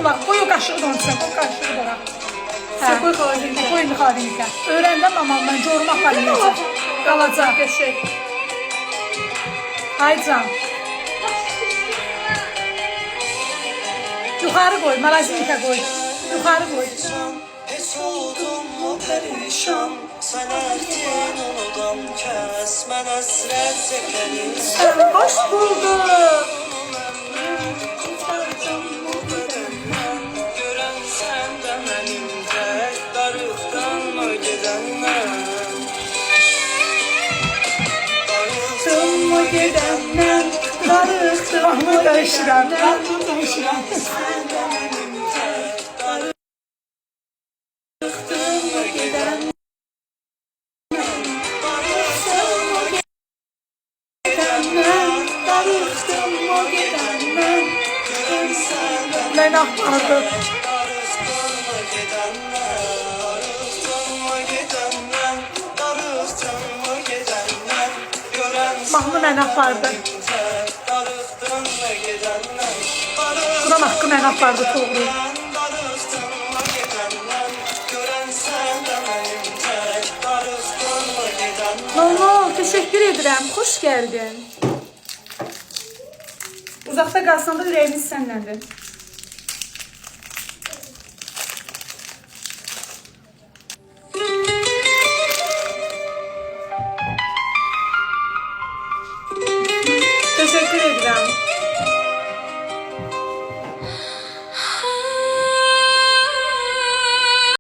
Sulaq, qoy o qaşığı da onun içine, qoy qaşığı da ora. Qoy xaladelikə. Qoy indi xaladelikə. Öyrəndim mamamdan, coruma aparmayacaq. Qalacaq. Qəşək. Ay can. Yuxarı qoy, malazilikə qoy. Yuxarı qoy. Heç oldum mu perişan, sen erken onudan kes, ben hasret çekerim. Hoş bulduk. Gören sen de benim tek, darıktan mı gidenler? Darıxdım mı gedəndən, darıxdım Mahnı mı dəyişirəm. gedəndən. Mahnı dəyişirəm. Darıxdım mı gedəndən, darıxdım mı gedəndən. Mən axtardı. Darıktan mı gidenler? Darıktan mı gidenler? Darıktan mı gidenler? Gören Mahnı məni apardı. darıktan mı gidenler? Buram haqqı məni apardı, doğru. Normal, teşekkür edirəm. Xoş gəldin. Uzaqda qalsan da ürəyimiz səndəndir.